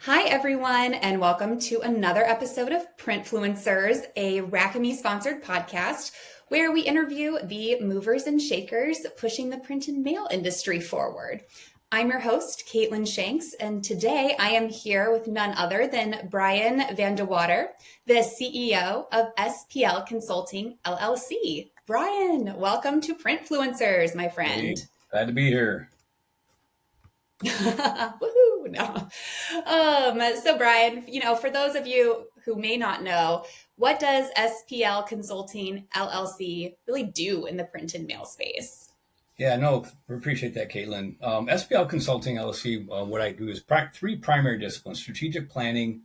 Hi, everyone, and welcome to another episode of Printfluencers, a Rackame sponsored podcast where we interview the movers and shakers pushing the print and mail industry forward. I'm your host, Katelin Shanks, and today I am here with none other than Brian Van de Water, the CEO of SPL Consulting LLC. Brian, welcome to Printfluencers, my friend. Hey, glad to be here. Woohoo! No. So Brian, for those of you who may not know, what does SPL Consulting LLC really do in the print and mail space? Yeah, no, we appreciate that, Caitlin. SPL Consulting LLC, what I do is three primary disciplines: strategic planning,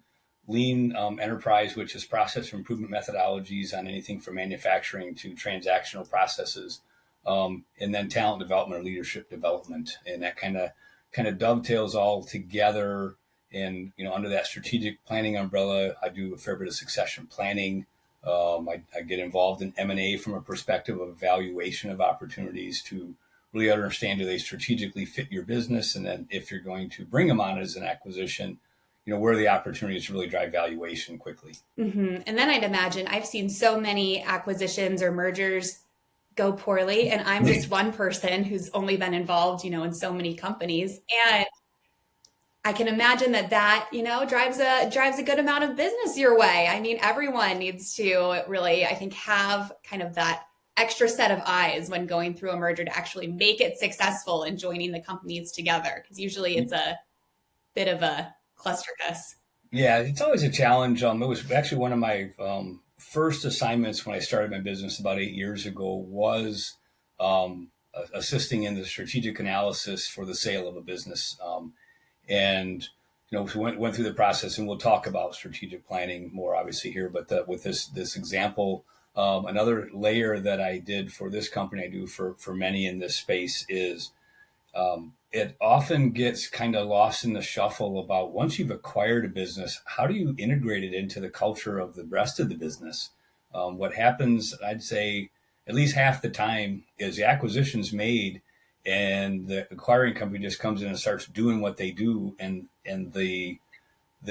lean enterprise, which is process improvement methodologies on anything from manufacturing to transactional processes, and then talent development or leadership development, and that kind of dovetails all together. And under that strategic planning umbrella, I do a fair bit of succession planning. I get involved in M&A from a perspective of evaluation of opportunities to really understand, do they strategically fit your business? And then if you're going to bring them on as an acquisition, where are the opportunities to really drive valuation quickly? Mm-hmm. And then I'd imagine I've seen so many acquisitions or mergers go poorly, and I'm just one person who's only been involved, in so many companies. And I can imagine that drives a good amount of business your way. I mean, everyone needs to really, I think, have kind of that extra set of eyes when going through a merger to actually make it successful and joining the companies together. Because usually it's a bit of a clusterfuss. Yeah, it's always a challenge. It was actually one of my first assignments when I started my business about 8 years ago was assisting in the strategic analysis for the sale of a business. And we went through the process, and we'll talk about strategic planning more obviously here. But with this example, another layer that I did for this company, I do for many in this space, is it often gets kind of lost in the shuffle about, once you've acquired a business, how do you integrate it into the culture of the rest of the business? What happens, I'd say, at least half the time, is the acquisition's made and the acquiring company just comes in and starts doing what they do, and the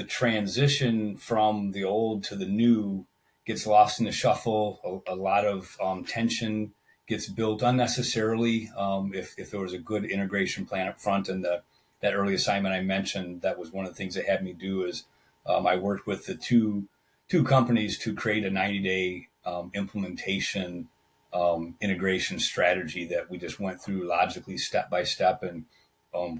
transition from the old to the new gets lost in the shuffle. A lot of tension gets built unnecessarily. If there was a good integration plan up front, and that early assignment I mentioned, that was one of the things they had me do. Is I worked with the two companies to create a 90-day implementation integration strategy that we just went through logically step by step, and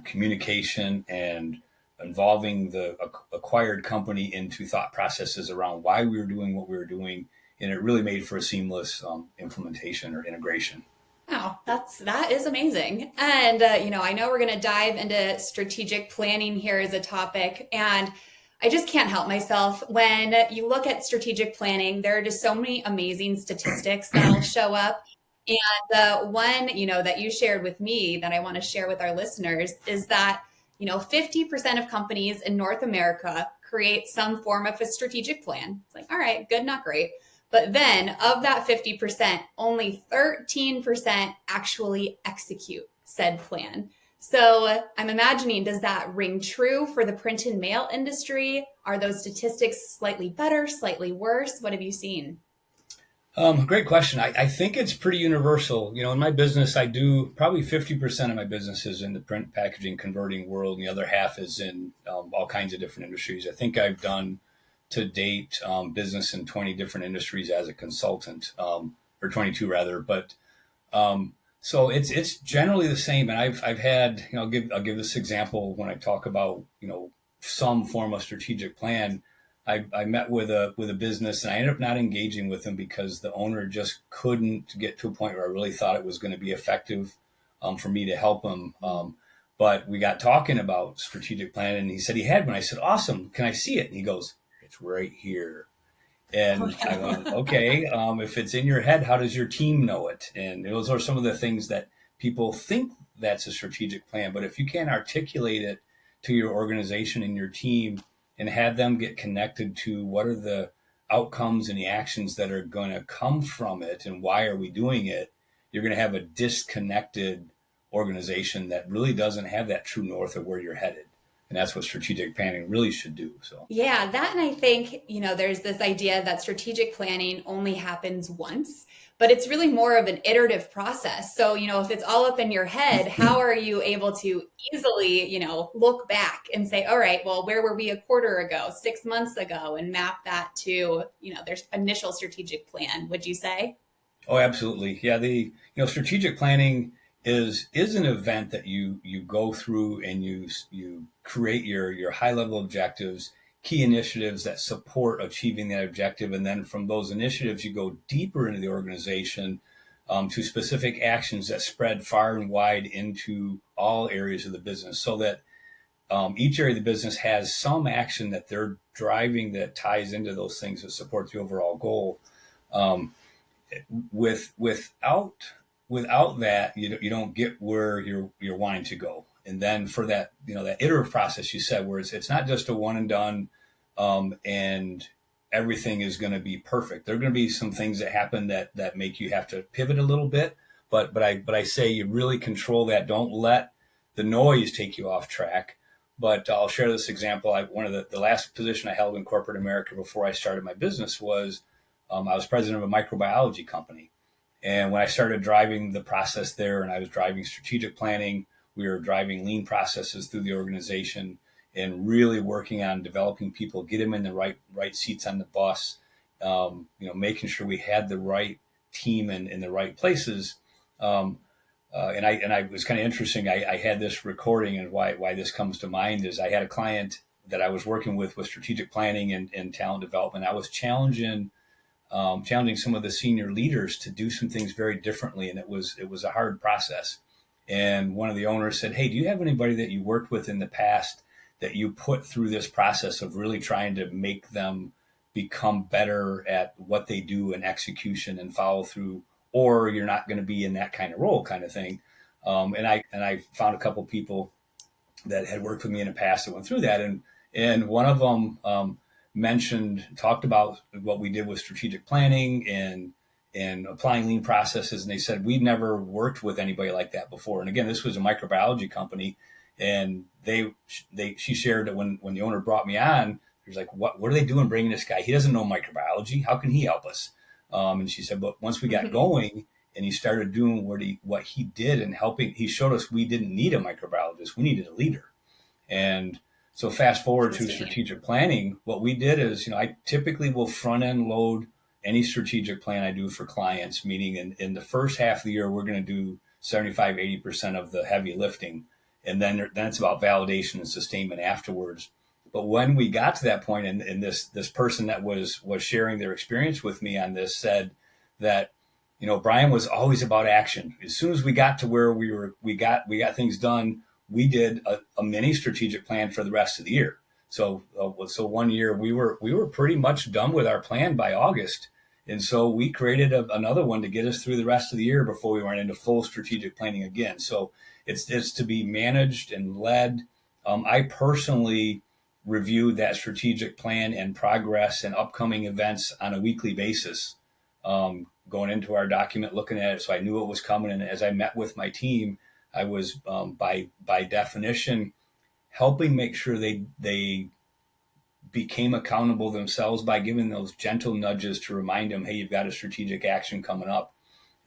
communication and involving the acquired company into thought processes around why we were doing what we were doing. And it really made for a seamless implementation or integration. Wow, that is amazing. And I know we're going to dive into strategic planning here as a topic, and I just can't help myself. When you look at strategic planning, there are just so many amazing statistics that'll show up. And the one, that you shared with me that I want to share with our listeners is that, 50% of companies in North America create some form of a strategic plan. It's like, all right, good, not great. But then of that 50%, only 13% actually execute said plan. So I'm imagining, does that ring true for the print and mail industry? Are those statistics slightly better, slightly worse? What have you seen? Great question. I think it's pretty universal. In my business, I do probably 50% of my business is in the print packaging converting world, and the other half is in all kinds of different industries. I think I've done to date business in 20 different industries as a consultant, or 22 rather. But so it's generally the same. And I've had, I'll give this example when I talk about, some form of strategic plan. I met with a business, and I ended up not engaging with them because the owner just couldn't get to a point where I really thought it was going to be effective for me to help him. But we got talking about strategic plan, and he said he had one. I said, awesome. Can I see it? And he goes, it's right here. And I went, okay, if it's in your head, how does your team know it? And those are some of the things that people think that's a strategic plan. But if you can't articulate it to your organization and your team and have them get connected to what are the outcomes and the actions that are going to come from it and why are we doing it, you're going to have a disconnected organization that really doesn't have that true north of where you're headed. And that's what strategic planning really should do. So, Yeah, that, and I think, there's this idea that strategic planning only happens once, but it's really more of an iterative process. So, if it's all up in your head, how are you able to easily, look back and say, all right, well, where were we a quarter ago, 6 months ago, and map that to, their initial strategic plan, would you say? oh, absolutely. Yeah. Strategic planning is an event that you go through and you create your high level objectives, key initiatives that support achieving that objective. And then from those initiatives, you go deeper into the organization, to specific actions that spread far and wide into all areas of the business so that each area of the business has some action that they're driving that ties into those things that support the overall goal. Um, without that, you don't get where you're wanting to go. And then for that, that iterative process you said, where it's not just a one and done, and everything is going to be perfect. There are going to be some things that happen that make you have to pivot a little bit. But I say you really control that. Don't let the noise take you off track. But I'll share this example. One of the last position I held in corporate America before I started my business was, I was president of a microbiology company. And when I started driving the process there and I was driving strategic planning, we were driving lean processes through the organization and really working on developing people, get them in the right seats on the bus, making sure we had the right team in the right places. And I was kind of interesting. I had this recording, and why this comes to mind is I had a client that I was working with strategic planning and talent development. I was challenging some of the senior leaders to do some things very differently. And it was a hard process. And one of the owners said, "Hey, do you have anybody that you worked with in the past that you put through this process of really trying to make them become better at what they do and execution and follow through, or you're not going to be in that kind of role," kind of thing. And I found a couple people that had worked with me in the past that went through that. And one of them, talked about what we did with strategic planning and applying lean processes. And they said, "We've never worked with anybody like that before." And again, this was a microbiology company. And she shared that when the owner brought me on, he was like, what are they doing bringing this guy? He doesn't know microbiology. How can he help us? And she said, but once we got going and he started doing what he did and helping, he showed us we didn't need a microbiologist. We needed a leader. And so fast forward to strategic planning, what we did is, I typically will front end load any strategic plan I do for clients, meaning in the first half of the year, we're going to do 75-80% of the heavy lifting. And then it's about validation and sustainment afterwards. But when we got to that point, and this person that was sharing their experience with me on this said that, Brian was always about action. As soon as we got to where we got things done, we did a mini strategic plan for the rest of the year. So 1 year we were pretty much done with our plan by August. And so we created another one to get us through the rest of the year before we went into full strategic planning again. So it's to be managed and led. I personally review that strategic plan and progress and upcoming events on a weekly basis, going into our document, looking at it. So I knew what was coming. And as I met with my team, I was, by definition, helping make sure they became accountable themselves by giving those gentle nudges to remind them, hey, you've got a strategic action coming up.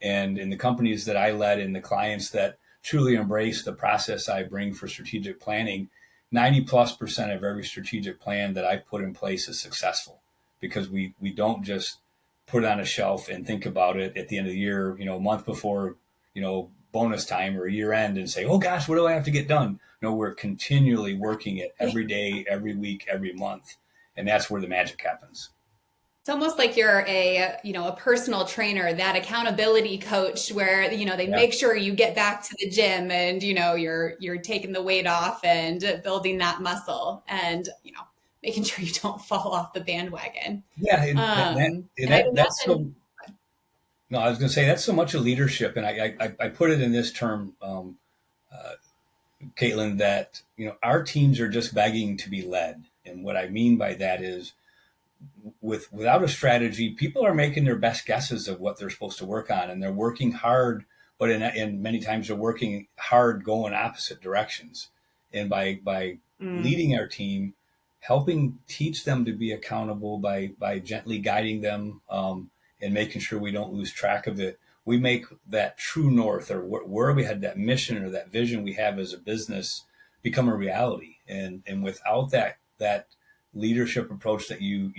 And in the companies that I led and the clients that truly embrace the process I bring for strategic planning, 90+% of every strategic plan that I've put in place is successful, because we don't just put it on a shelf and think about it at the end of the year, a month before, bonus time or year end, and say, oh gosh, what do I have to get done? No, we're continually working it every day, every week, every month. And that's where the magic happens. It's almost like you're a personal trainer, that accountability coach where, they make sure you get back to the gym and, you're taking the weight off and building that muscle and, making sure you don't fall off the bandwagon. Yeah. No, I was going to say that's so much of leadership. And I put it in this term, Katelin, that, our teams are just begging to be led. And what I mean by that is, without a strategy, people are making their best guesses of what they're supposed to work on, and they're working hard, but in many times they're working hard going opposite directions. And by Mm. leading our team, helping teach them to be accountable by gently guiding them, and making sure we don't lose track of it, we make that true north, or where we had that mission or that vision we have as a business, become a reality. And without that leadership approach, that you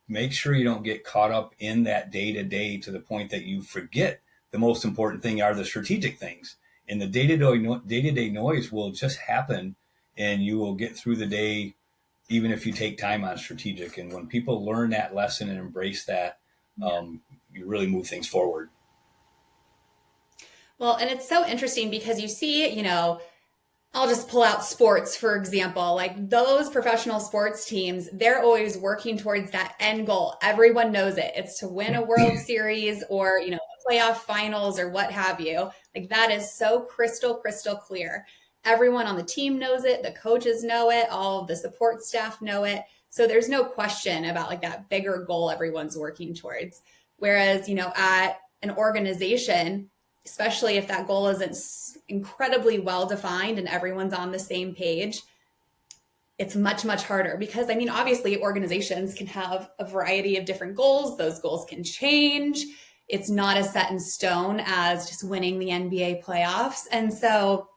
make sure you don't get caught up in that day to day, to the point that you forget the most important thing are the strategic things. And the day-to-day noise will just happen, and you will get through the day, even if you take time on strategic. And when people learn that lesson and embrace that, you really move things forward. Well, and it's so interesting because you see, I'll just pull out sports, for example. Like those professional sports teams, they're always working towards that end goal. Everyone knows it. It's to win a World Series or, a playoff finals or what have you. Like that is so crystal, crystal clear. Everyone on the team knows it. The coaches know it. All of the support staff know it. So there's no question about like that bigger goal everyone's working towards. Whereas, at an organization, especially if that goal isn't incredibly well defined and everyone's on the same page, it's much, much harder because, I mean, obviously organizations can have a variety of different goals. Those goals can change. It's not as set in stone as just winning the NBA playoffs. And so,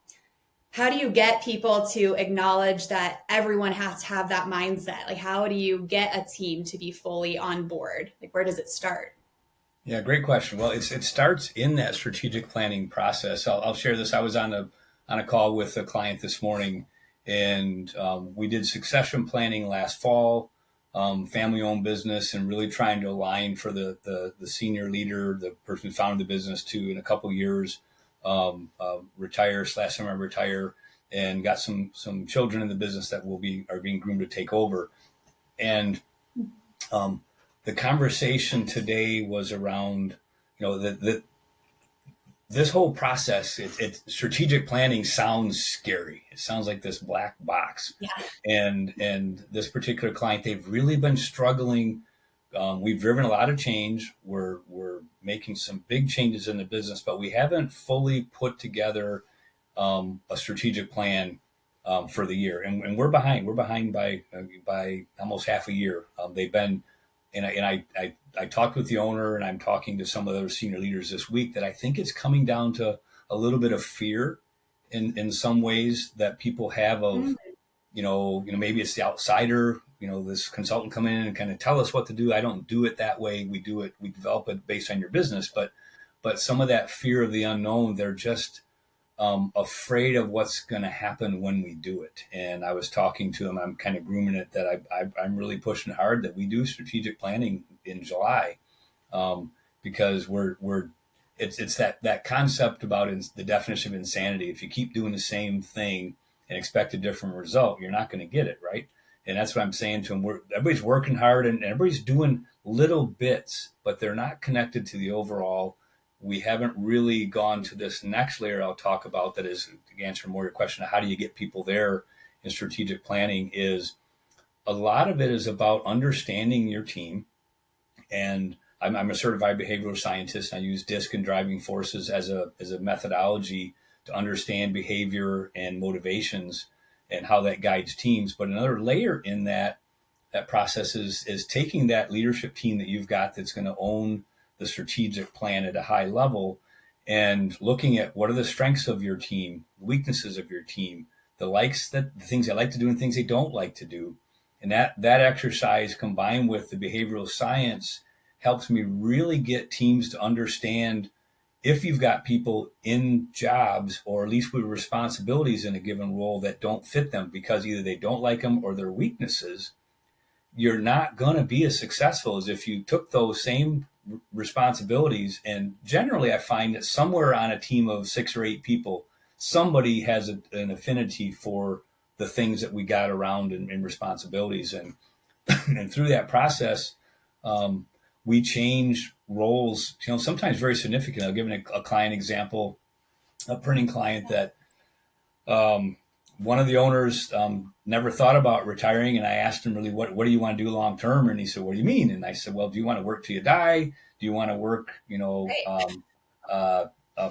how do you get people to acknowledge that everyone has to have that mindset? Like, how do you get a team to be fully on board? Like, where does it start? Yeah, great question. Well, it starts in that strategic planning process. I'll share this. I was on a call with a client this morning, and we did succession planning last fall, family owned business, and really trying to align for the senior leader, the person who founded the business, to in a couple years retire slash semi-retire, and got some children in the business that are being groomed to take over. And um, the conversation today was around, that this whole process. Strategic planning sounds scary. It sounds like this black box. Yeah. And this particular client, they've really been struggling. We've driven a lot of change. We're making some big changes in the business, but we haven't fully put together a strategic plan for the year, and we're behind. We're behind by almost half a year. They've been, and I talked with the owner, and I'm talking to some of the senior leaders this week, that I think it's coming down to a little bit of fear in some ways that people have of, maybe it's the outsider, this consultant come in and kind of tell us what to do. I don't do it that way. We develop it based on your business, but some of that fear of the unknown, they're just afraid of what's going to happen when we do it. And I was talking to them. I'm kind of grooming it that I'm really pushing hard that we do strategic planning in July, because it's that concept about the definition of insanity. If you keep doing the same thing and expect a different result, you're not going to get it right. And that's what I'm saying to them. Everybody's working hard and everybody's doing little bits, but they're not connected to the overall. We haven't really gone to this next layer I'll talk about, that is to answer more your question of how do you get people there in strategic planning. Is a lot of it is about understanding your team. And I'm a certified behavioral scientist. I use DISC and driving forces as a methodology to understand behavior and motivations and how that guides teams. But another layer in that process is taking that leadership team that you've got that's going to own the strategic plan at a high level, and looking at what are the strengths of your team, weaknesses of your team, the things they like to do and things they don't like to do. And that exercise combined with the behavioral science helps me really get teams to understand, if you've got people in jobs or at least with responsibilities in a given role that don't fit them because either they don't like them or their weaknesses, you're not going to be as successful as if you took those same responsibilities. And generally, I find that somewhere on a team of 6 or 8 people, somebody has an affinity for the things that we got around in responsibilities. And, and through that process, we change roles, sometimes very significant. I'll give a client example, a printing client that one of the owners never thought about retiring. And I asked him, really, what do you want to do long term? And he said, what do you mean? And I said, well, do you want to work till you die? Do you want to work,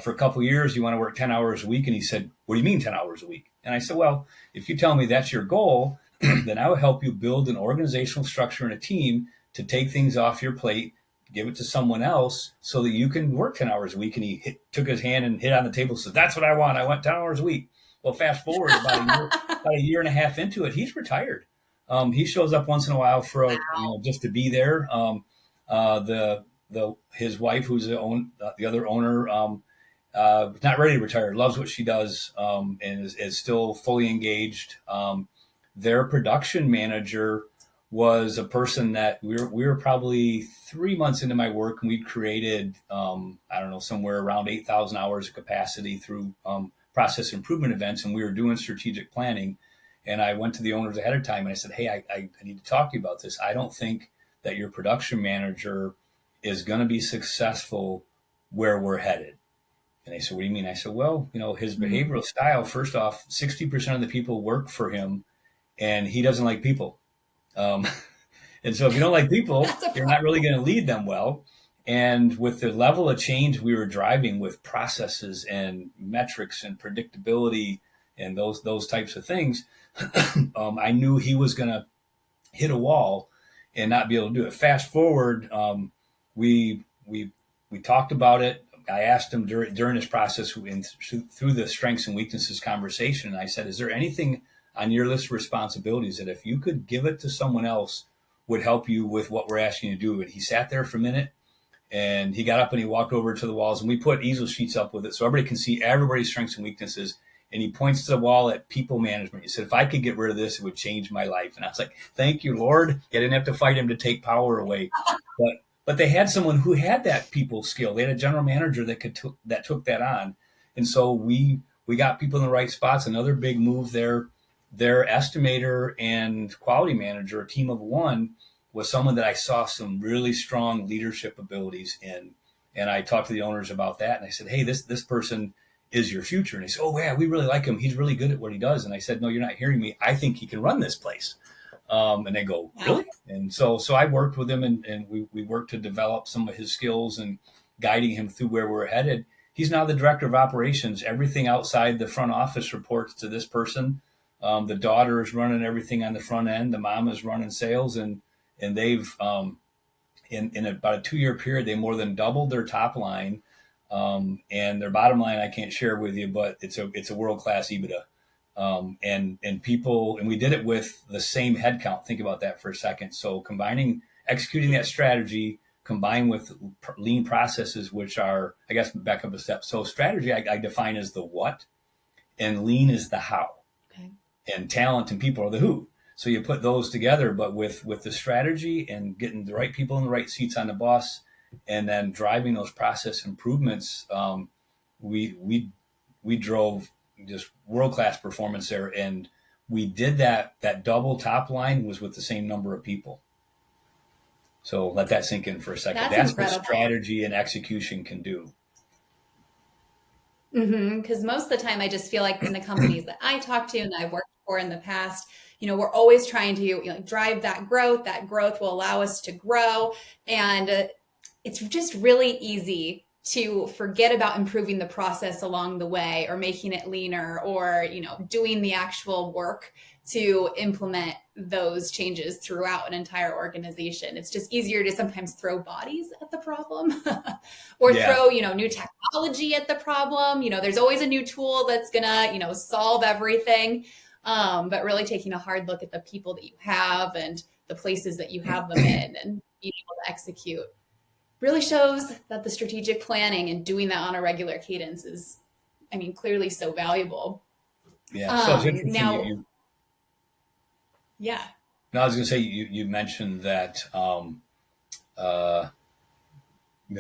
for a couple of years? Do you want to work 10 hours a week? And he said, what do you mean 10 hours a week? And I said, well, if you tell me that's your goal, then I will help you build an organizational structure and a team to take things off your plate, give it to someone else so that you can work 10 hours a week. And took his hand and hit on the table and said, that's what I want. I want 10 hours a week. Well, fast forward about a year and a half into it, he's retired. He shows up once in a while for just to be there. His wife, who's the other owner, not ready to retire, loves what she does, and is still fully engaged. Their production manager was a person that we were probably 3 months into my work, and we created, somewhere around 8,000 hours of capacity through process improvement events, and we were doing strategic planning. And I went to the owners ahead of time and I said, hey, I need to talk to you about this. I don't think that your production manager is going to be successful where we're headed. And they said, what do you mean? I said, well, his behavioral style, first off, 60% of the people work for him and he doesn't like people. And so if you don't like people, you're not really going to lead them well. And with the level of change we were driving with processes and metrics and predictability and those types of things, I knew he was going to hit a wall and not be able to do it. Fast forward, we talked about it. I asked him during this process through the strengths and weaknesses conversation. And I said, is there anything on your list of responsibilities that if you could give it to someone else would help you with what we're asking you to do? And he sat there for a minute and he got up and he walked over to the walls and we put easel sheets up with it so everybody can see everybody's strengths and weaknesses. And he points to the wall at people management. He said, if I could get rid of this, it would change my life. And I was like, thank you, Lord. I didn't have to fight him to take power away. But they had someone who had that people skill. They had a general manager that took that on. And so we got people in the right spots. Another big move there, their estimator and quality manager, a team of one, was someone that I saw some really strong leadership abilities in. And I talked to the owners about that. And I said, hey, this person is your future. And he said, oh, yeah, we really like him. He's really good at what he does. And I said, no, you're not hearing me. I think he can run this place. And they go, really? And so I worked with him and we worked to develop some of his skills and guiding him through where we're headed. He's now the director of operations. Everything outside the front office reports to this person. The daughter is running everything on the front end. The mom is running sales and they've, in about a 2-year period, they more than doubled their top line. And their bottom line, I can't share with you, but it's a world-class EBITDA. And people, and we did it with the same headcount. Think about that for a second. So executing that strategy combined with lean processes, which are, I guess, back up a step. So strategy, I define as the what, and lean is the how. Okay. And talent and people are the who. So you put those together, but with the strategy and getting the right people in the right seats on the bus, and then driving those process improvements, we drove just world-class performance there. And we did that double top line was with the same number of people. So let that sink in for a second. That's what strategy and execution can do. Because most of the time I just feel like in the companies that I talk to and I've worked for in the past, we're always trying to drive that growth. That growth will allow us to grow. And it's just really easy to forget about improving the process along the way or making it leaner or, doing the actual work to implement those changes throughout an entire organization. It's just easier to sometimes throw bodies at the problem or throw, new technology at the problem. There's always a new tool that's gonna, solve everything. But really taking a hard look at the people that you have and the places that you have them in and being able to execute really shows that the strategic planning and doing that on a regular cadence is, clearly so valuable. Yeah. So it's interesting. Now, No, I was going to say, you mentioned that,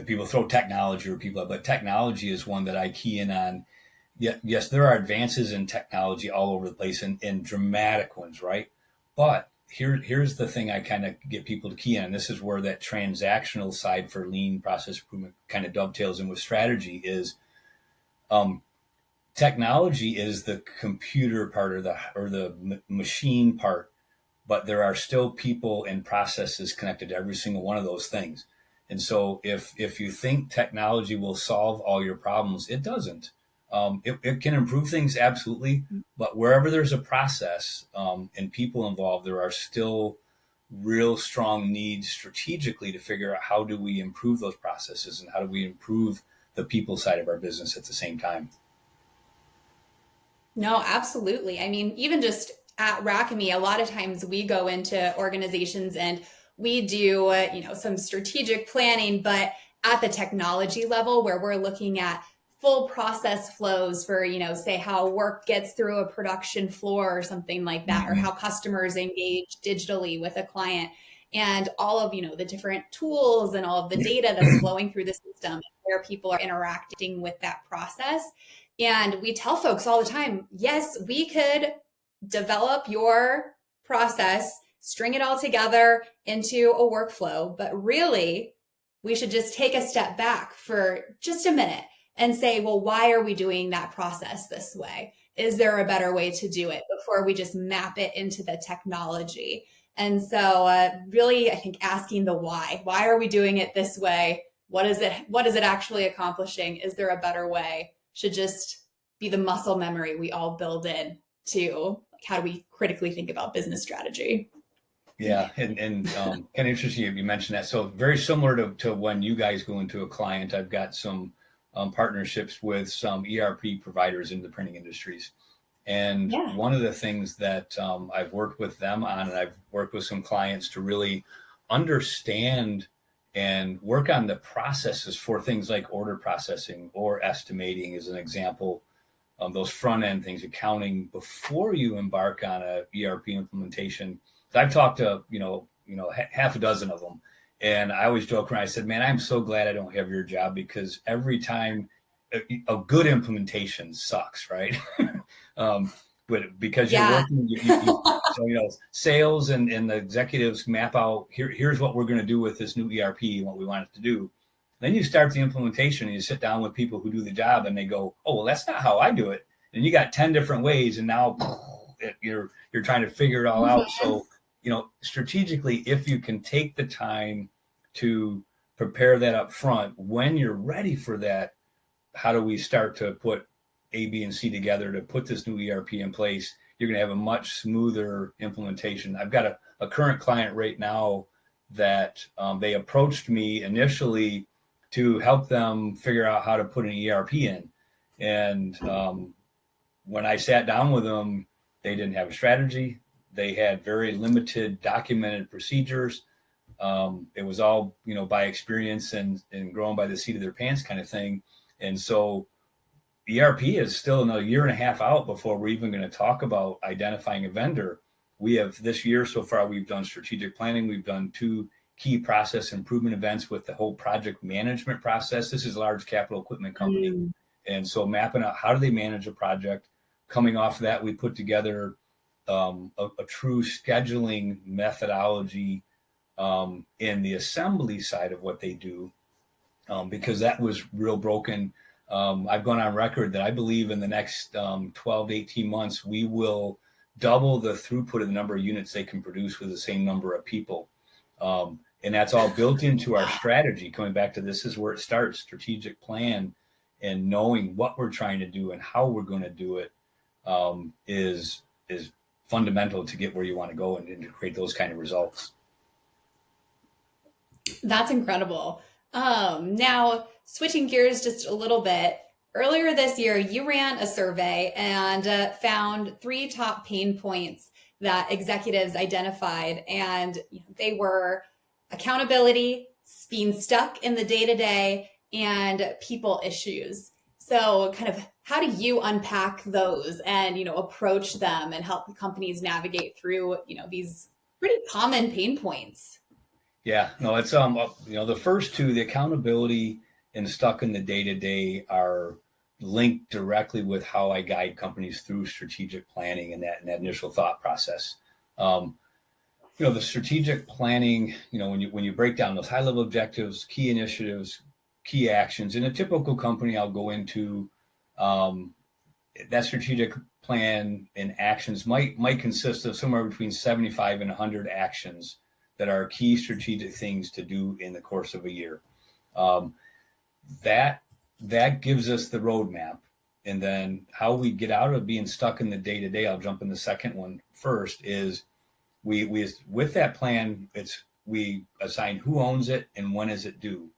people throw technology or people, but technology is one that I key in on. Yes, there are advances in technology all over the place and dramatic ones, right? But here's the thing I kind of get people to key in. And this is where that transactional side for lean process improvement kind of dovetails in with strategy is, technology is the computer part or the machine part, but there are still people and processes connected to every single one of those things. And so if you think technology will solve all your problems, it doesn't. It can improve things, absolutely. But wherever there's a process and people involved, there are still real strong needs strategically to figure out how do we improve those processes and how do we improve the people side of our business at the same time. No, absolutely. I mean, even just at Rackame, a lot of times we go into organizations and we do, some strategic planning, but at the technology level where we're looking at full process flows for, say how work gets through a production floor or something like that, or Mm-hmm. how customers engage digitally with a client and all of, the different tools and all of the data that's flowing through the system where people are interacting with that process. And we tell folks all the time, yes, we could develop your process, string it all together into a workflow, but really, we should just take a step back for just a minute and say, well, why are we doing that process this way? Is there a better way to do it before we just map it into the technology? And so, really, I think asking the why. Why are we doing it this way? What is it? What is it actually accomplishing? Is there a better way? Should just be the muscle memory we all build in to how do we critically think about business strategy. Yeah, and kind of interesting you mentioned that. So very similar to when you guys go into a client, I've got some partnerships with some ERP providers in the printing industries. And Yeah. one of the things that I've worked with them on, and I've worked with some clients to really understand and work on the processes for things like order processing or estimating, as an example, those front end things, accounting before you embark on a ERP implementation. I've talked to half a dozen of them, and I always joke around. I said, "Man, I'm so glad I don't have your job because every time a good implementation sucks, right?" But because you're Yeah. working, so sales and the executives map out here's what we're going to do with this new ERP and what we want it to do. Then you start the implementation and you sit down with people who do the job and they go, "Oh, well, that's not how I do it." And you got 10 different ways, and now you're trying to figure it all out. So, strategically, if you can take the time to prepare that up front, when you're ready for that, how do we start to put A, B, and C together to put this new ERP in place? You're going to have a much smoother implementation. I've got a current client right now that they approached me initially to help them figure out how to put an ERP in. And when I sat down with them, they didn't have a strategy. They had very limited documented procedures. It was all, by experience and growing by the seat of their pants kind of thing. And so ERP is still another year and a half out before we're even going to talk about identifying a vendor. We have this year so far, we've done strategic planning. We've done 2 key process improvement events with the whole project management process. This is a large capital equipment company. And so mapping out how do they manage a project. Coming off of that, we put together a true scheduling methodology in the assembly side of what they do, because that was real broken. I've gone on record that I believe in the next 12 to 18 months, we will double the throughput of the number of units they can produce with the same number of people. And that's all built into our strategy. Coming back to this is where it starts, strategic plan, and knowing what we're trying to do and how we're going to do it is fundamental to get where you want to go and to create those kind of results. That's incredible. Now, switching gears just a little bit, earlier this year, you ran a survey and found 3 top pain points that executives identified, and they were accountability, being stuck in the day to day, and people issues. So, kind of, how do you unpack those and approach them and help companies navigate through these pretty common pain points? Yeah, no, it's the first 2, the accountability and stuck in the day to day, are linked directly with how I guide companies through strategic planning and that initial thought process. The strategic planning, when you break down those high level objectives, key initiatives, key actions in a typical company, I'll go into that strategic plan and actions might consist of somewhere between 75 and 100 actions that are key strategic things to do in the course of a year. That gives us the roadmap. And then how we get out of being stuck in the day to day, I'll jump in the second one first, is we with that plan, we assign who owns it and when is it due.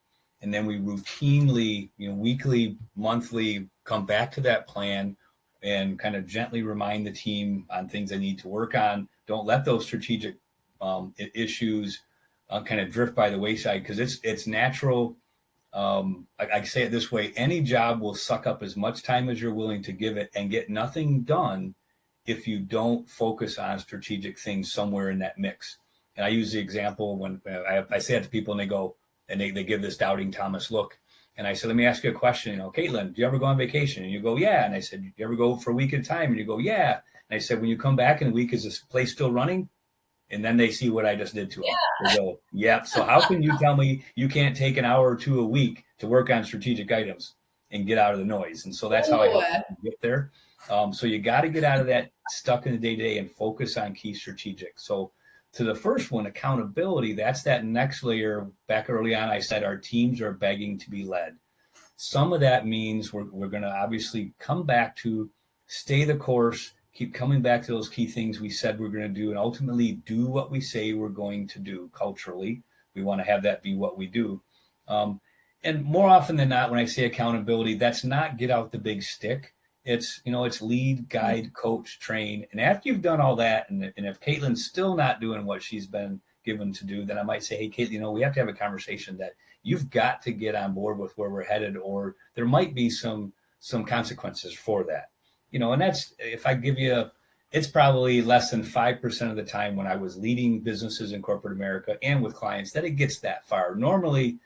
And then we routinely, weekly, monthly, come back to that plan and kind of gently remind the team on things they need to work on. Don't let those strategic issues kind of drift by the wayside, because it's natural. I say it this way: any job will suck up as much time as you're willing to give it and get nothing done if you don't focus on strategic things somewhere in that mix. And I use the example when I say it to people and they go, and they give this doubting Thomas look. And I said, let me ask you a question. Katelin, do you ever go on vacation? And you go, yeah. And I said, do you ever go for a week at a time? And you go, yeah. And I said, when you come back in a week, is this place still running? And then they see what I just did to them. They go, yeah. So how can you tell me you can't take an hour or two a week to work on strategic items and get out of the noise? And so that's how I help them get there. So you got to get out of that stuck in the day-to-day and focus on key strategic. So to the first one, accountability, that's that next layer. Back early on, I said our teams are begging to be led. Some of that means we're going to obviously come back to stay the course, keep coming back to those key things we said we're going to do, and ultimately do what we say we're going to do culturally. We want to have that be what we do. And more often than not, when I say accountability, that's not get out the big stick. It's lead, guide, coach, train. And after you've done all that, and if Katelin's still not doing what she's been given to do, then I might say, hey, Katelin, we have to have a conversation that you've got to get on board with where we're headed, or there might be some consequences for that. And that's, if I give you, it's probably less than 5% of the time when I was leading businesses in corporate America and with clients that it gets that far. Normally,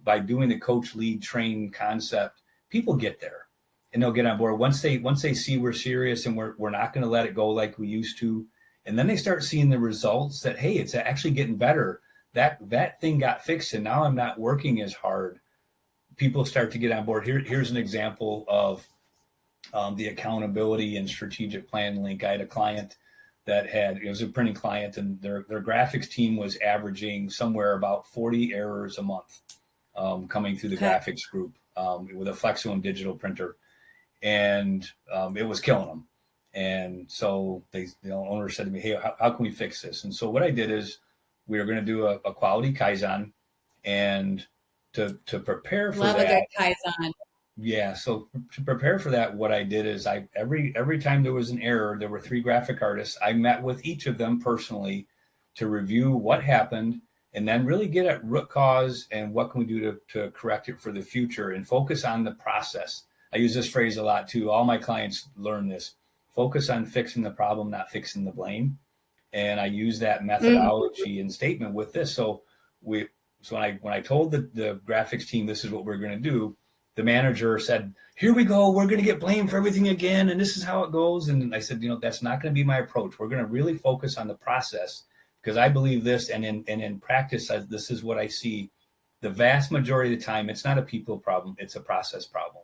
by doing the coach, lead, train concept, people get there and they'll get on board once they see we're serious and we're not going to let it go like we used to. And then they start seeing the results that, hey, it's actually getting better. That thing got fixed and now I'm not working as hard. People start to get on board. Here's an example of the accountability and strategic plan link. I had a client that it was a printing client, and their graphics team was averaging somewhere about 40 errors a month coming through the graphics group with a Flexo digital printer. And it was killing them. And so the owner said to me, hey, how can we fix this? And so what I did is we were going to do a quality Kaizen, and to prepare for that. Love a good Kaizen. Yeah. So to prepare for that, what I did is every time there was an error, there were 3 graphic artists. I met with each of them personally to review what happened and then really get at root cause and what can we do to correct it for the future and focus on the process. I use this phrase a lot too. All my clients learn this: focus on fixing the problem, not fixing the blame. And I use that methodology and statement with this. So when I told the graphics team, this is what we're going to do, the manager said, here we go, we're going to get blamed for everything again, and this is how it goes. And I said, that's not going to be my approach. We're going to really focus on the process, because I believe this, and in practice, this is what I see. The vast majority of the time, it's not a people problem, it's a process problem.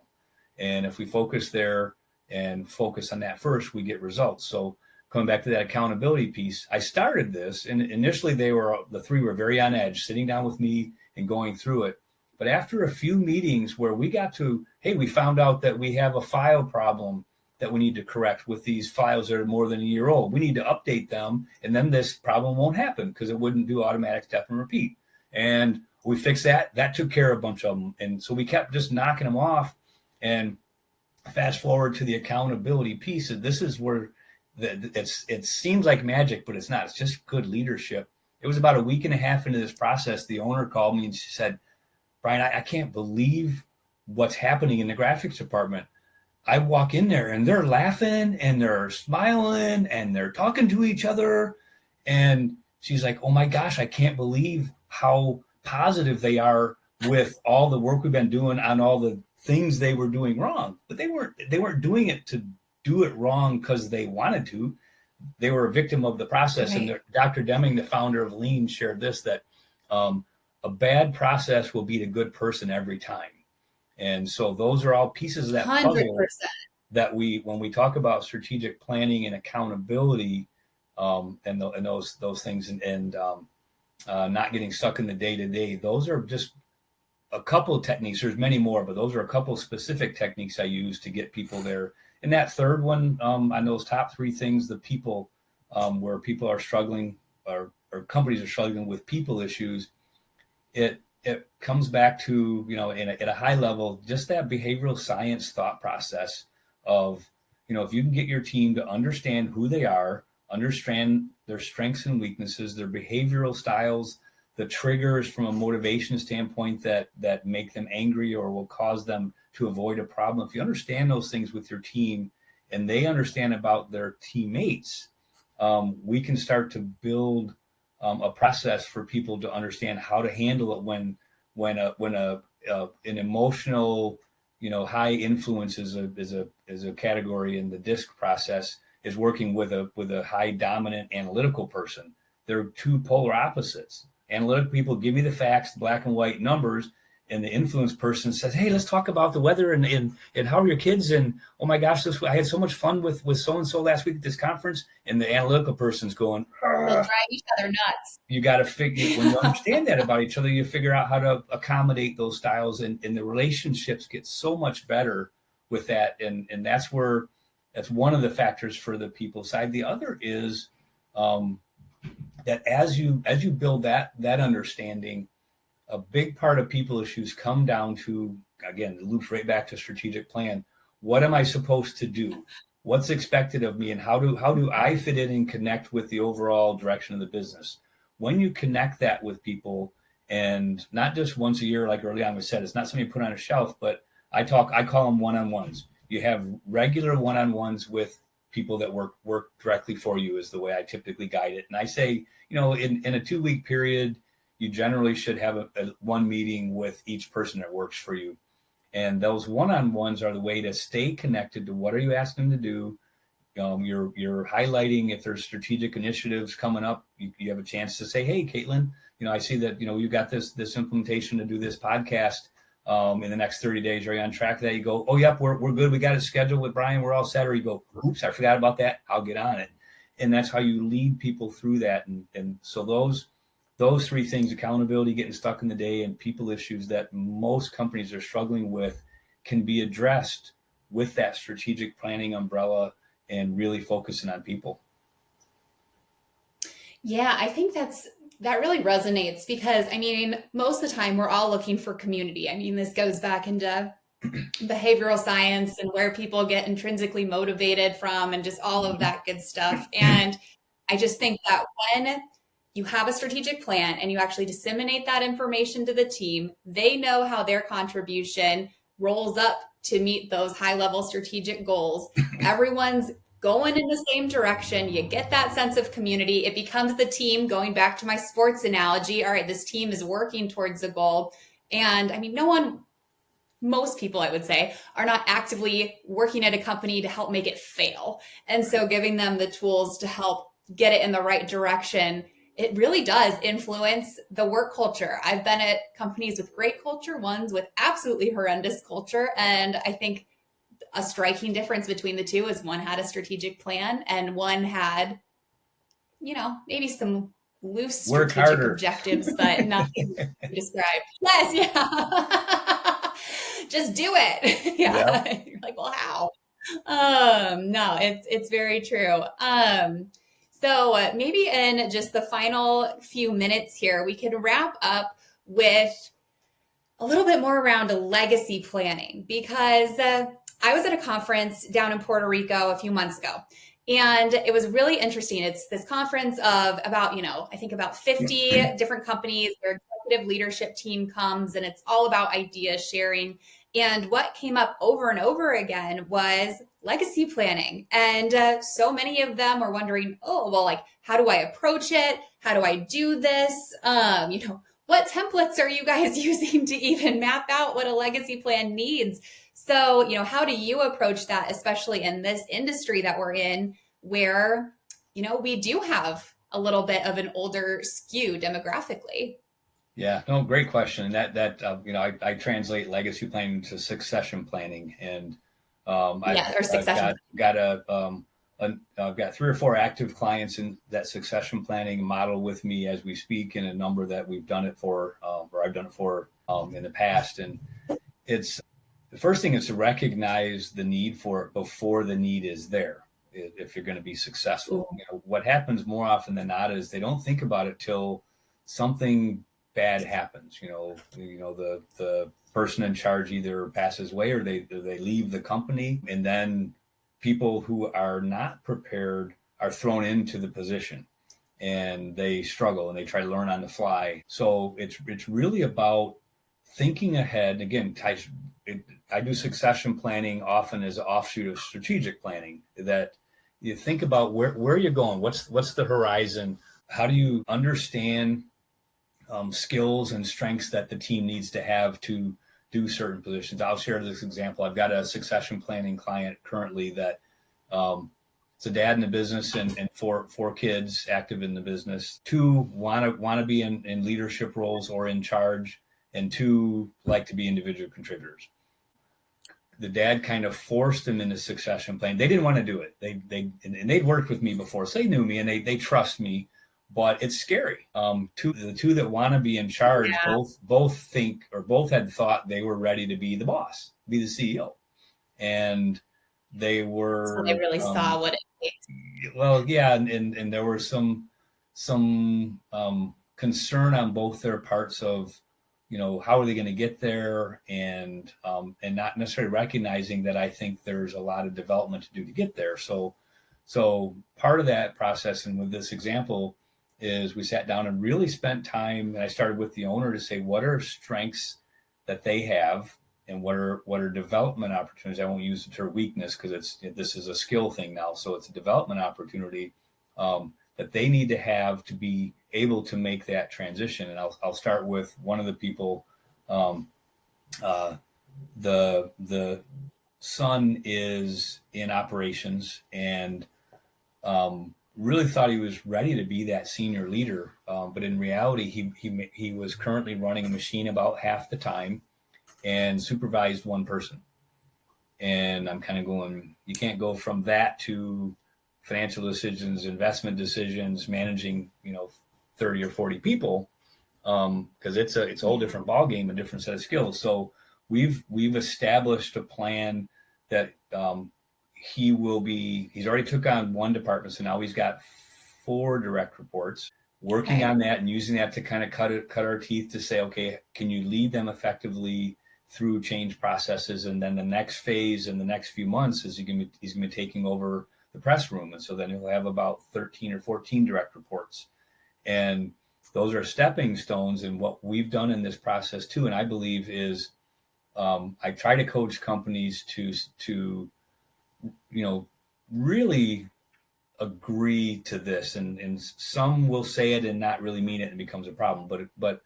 And if we focus there and focus on that first, we get results. So coming back to that accountability piece, I started this, and initially the 3 were very on edge, sitting down with me and going through it. But after a few meetings where we got to, hey, we found out that we have a file problem that we need to correct with these files that are more than a year old. We need to update them, and then this problem won't happen because it wouldn't do automatic step and repeat. And we fixed that. That took care of a bunch of them. And so we kept just knocking them off. And fast forward to the accountability piece, this is where it seems like magic, but it's not. It's just good leadership. It was about a week and a half into this process, the owner called me and she said, Brian, I can't believe what's happening in the graphics department. I walk in there and they're laughing and they're smiling and they're talking to each other. And she's like, oh my gosh, I can't believe how positive they are with all the work we've been doing on all the things they were doing wrong. But they weren't doing it to do it wrong because they wanted to. They were a victim of the process. Right. And Dr. Deming, the founder of Lean, shared this, that a bad process will beat a good person every time. And so those are all pieces of that 100%. Puzzle that when we talk about strategic planning and accountability, and those things, and not getting stuck in the day-to-day, those are just a couple of techniques. There's many more, but those are a couple of specific techniques I use to get people there. And that third one, on those top three things, the people, where people are struggling, or companies are struggling with people issues, it comes back to, at a high level, just that behavioral science thought process of, if you can get your team to understand who they are, understand their strengths and weaknesses, their behavioral styles, the triggers from a motivation standpoint that make them angry or will cause them to avoid a problem. If you understand those things with your team and they understand about their teammates, we can start to build a process for people to understand how to handle it when an emotional, high influence is a category in the DISC process is working with a high dominant analytical person. They're two polar opposites. Analytic people give me the facts, the black and white numbers, and the influence person says, "Hey, let's talk about the weather and how are your kids? And oh my gosh, I had so much fun with so and so last week at this conference." And the analytical person's going, "They'll drive each other nuts." You got to figure, when you understand that about each other, you figure out how to accommodate those styles, and the relationships get so much better with that. And that's one of the factors for the people side. The other is that as you build that understanding, a big part of people issues come down to, again, it loops right back to strategic plan. What am I supposed to do? What's expected of me, and how do I fit in and connect with the overall direction of the business? When you connect that with people, and not just once a year, like early on we said, it's not something you put on a shelf, but I call them one-on-ones. You have regular one-on-ones with people that work directly for you, is the way I typically guide it. And I say, in a 2-week period, you generally should have a one meeting with each person that works for you. And those one-on-ones are the way to stay connected to what are you asking them to do. You're highlighting if there's strategic initiatives coming up. You have a chance to say, "Hey, Katelin, I see that you've got this implementation to do this podcast in the next 30 days. Are you on track for that?" You go, "Oh, yep, we're good. We got it scheduled with Brian. We're all set." Or you go, "Oops, I forgot about that. I'll get on it." And that's how you lead people through that. And so those three things, accountability, getting stuck in the day, and people issues that most companies are struggling with, can be addressed with that strategic planning umbrella and really focusing on people. Yeah, I think that really resonates because, most of the time we're all looking for community. This goes back into behavioral science and where people get intrinsically motivated from and just all of that good stuff. And I just think that when you have a strategic plan and you actually disseminate that information to the team, they know how their contribution rolls up to meet those high-level strategic goals. Everyone's going in the same direction. You get that sense of community. It becomes the team, going back to my sports analogy. All right, this team is working towards a goal. And most people, I would say, are not actively working at a company to help make it fail. And so giving them the tools to help get it in the right direction, it really does influence the work culture. I've been at companies with great culture, ones with absolutely horrendous culture. And I think a striking difference between the two is one had a strategic plan and one had, maybe some loose strategic objectives, but nothing described. Yes, yeah. Just do it. Yeah. Yep. You're like, well, how? No, it's very true. So maybe in just the final few minutes here, we could wrap up with a little bit more around legacy planning, because I was at a conference down in Puerto Rico a few months ago, and it was really interesting. It's this conference of about, I think about 50 different companies. Their executive leadership team comes, and it's all about idea sharing. And what came up over and over again was legacy planning. And so many of them are wondering, oh, well, how do I approach it? How do I do this? What templates are you guys using to even map out what a legacy plan needs? So, how do you approach that, especially in this industry that we're in, where, we do have a little bit of an older skew demographically? Yeah, no, great question. I translate legacy planning to succession planning, and or succession. I've got a I've got 3 or 4 active clients in that succession planning model with me as we speak, and a number that we've done it for, or I've done it for in the past. And it's the first thing is to recognize the need for it before the need is there. If you're going to be successful, what happens more often than not is they don't think about it till something bad happens. The person in charge either passes away or they leave the company, and then people who are not prepared are thrown into the position and they struggle and they try to learn on the fly. So it's really about thinking ahead. Again, I do succession planning often as an offshoot of strategic planning, that you think about where you're going, what's the horizon, how do you understand skills and strengths that the team needs to have to do certain positions. I'll share this example. I've got a succession planning client currently that it's a dad in the business and four kids active in the business. 2 want to be in leadership roles or in charge, and 2 like to be individual contributors. The dad kind of forced them into succession planning. They didn't want to do it. They'd worked with me before, so they knew me and they trust me. But it's scary. The 2 that want to be in charge, both think, or both had thought they were ready to be the boss, be the CEO, and they were. So they really saw what it takes. Well, yeah, and there was some concern on both their parts of, how are they going to get there, and not necessarily recognizing that I think there's a lot of development to do to get there. So part of that process, and with this example, is we sat down and really spent time, and I started with the owner to say, what are strengths that they have and what are development opportunities? I won't use the term weakness because this is a skill thing now. So it's a development opportunity that they need to have to be able to make that transition. And I'll start with one of the people. The son is in operations and really thought he was ready to be that senior leader. But in reality, he was currently running a machine about half the time and supervised 1 person. And I'm kind of going, you can't go from that to financial decisions, investment decisions, managing, 30 or 40 people, because it's a whole different ballgame, a different set of skills. So we've established a plan that he's already took on 1 department, so now he's got 4 direct reports, working on that and using that to kind of cut our teeth to say, okay, can you lead them effectively through change processes? And then the next phase in the next few months is he's going to be taking over the press room. And so then he'll have about 13 or 14 direct reports. And those are stepping stones. And what we've done in this process too, and I believe is I try to coach companies to really agree to this, and some will say it and not really mean it and it becomes a problem, but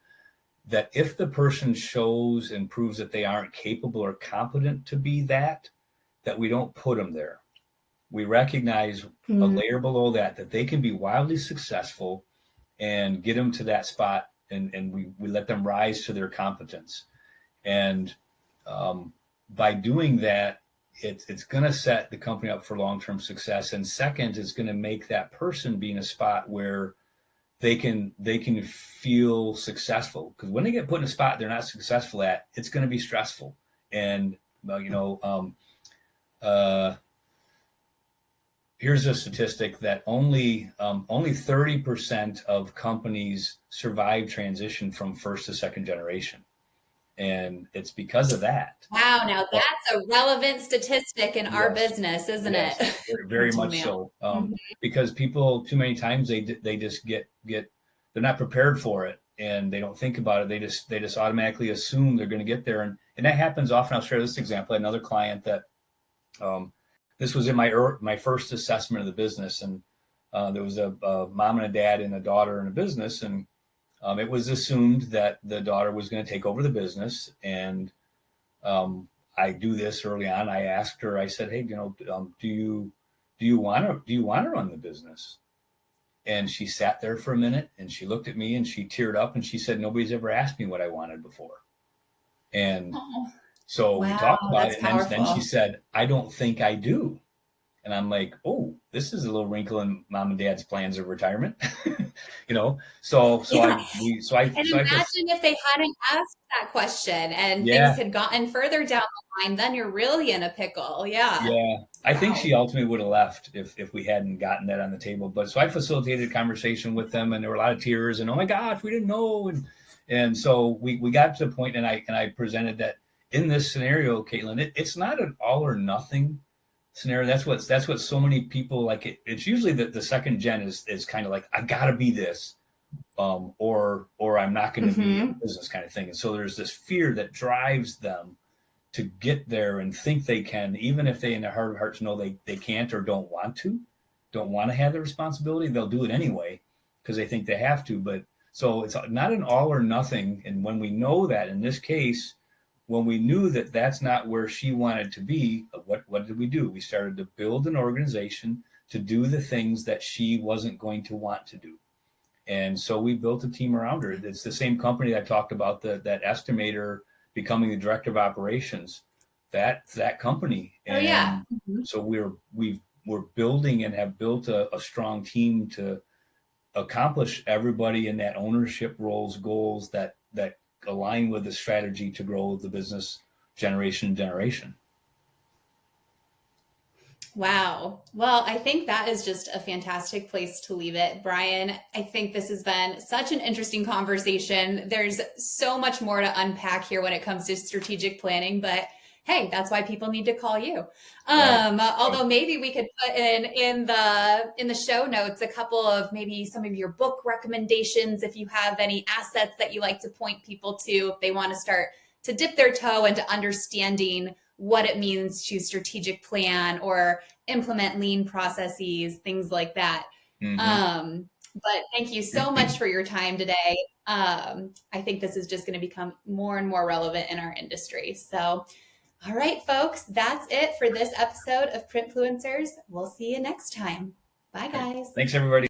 that if the person shows and proves that they aren't capable or competent to be that we don't put them there. We recognize a layer below that they can be wildly successful and get them to that spot, and we let them rise to their competence. And by doing that, it's going to set the company up for long-term success. And second, it's going to make that person be in a spot where they can feel successful. Because when they get put in a spot they're not successful at, it's going to be stressful. And here's a statistic that only 30% of companies survive transition from first to second generation. And it's because of that. Wow, now that's a relevant statistic in our business, isn't it? Very much so. Because people, too many times, they just get they're not prepared for it, and they don't think about it. They just automatically assume they're going to get there, and that happens often. I'll share this example. Another client that this was in my first assessment of the business, and there was a mom and a dad and a daughter in a business, and it was assumed that the daughter was going to take over the business. And I do this early on. I asked her, I said, hey, do you want to run the business? And she sat there for a minute and she looked at me and she teared up and she said, nobody's ever asked me what I wanted before. And so we talked about it. And then she said, I don't think I do. And I'm like, oh, this is a little wrinkle in mom and dad's plans of retirement. Yeah. And So I feel, imagine if they hadn't asked that question and things yeah, had gotten further down the line, then you're really in a pickle. Yeah. yeah. I think Wow. she ultimately would have left if we hadn't gotten that on the table. But so I facilitated a conversation with them, and there were a lot of tears, and oh my gosh, we didn't know, and so we got to the point, and I presented that in this scenario, Katelin, it's not an all or nothing scenario. That's what so many people like. It's usually the second gen is kind of like, I gotta be this, or I'm not going to be in Hmm. business kind of thing. And so there's this fear that drives them to get there and think they can, even if they in their heart of hearts know they can't or don't want to have the responsibility. They'll do it anyway because they think they have to. But so it's not an all or nothing. And when we know that, in this case, when we knew that that's not where she wanted to be, what did we do? We started to build an organization to do the things that she wasn't going to want to do. And so we built a team around her. It's the same company that I talked about, that estimator becoming the director of operations. That's that company. Oh, yeah. And so we're building and have built a strong team to accomplish everybody in that ownership roles, goals that align with the strategy to grow the business generation to generation. Wow. Well, I think that is just a fantastic place to leave it. Brian, I think this has been such an interesting conversation. There's so much more to unpack here when it comes to strategic planning, but hey, that's why people need to call you. Right. Right. Although maybe we could put in the show notes a couple of maybe some of your book recommendations if you have any assets that you like to point people to if they want to start to dip their toe into understanding what it means to strategic plan or implement lean processes, things like that. Mm-hmm. But thank you so much for your time today. I think this is just going to become more and more relevant in our industry. So, all right, folks, that's it for this episode of Printfluencers. We'll see you next time. Bye, Right. guys. Thanks, everybody.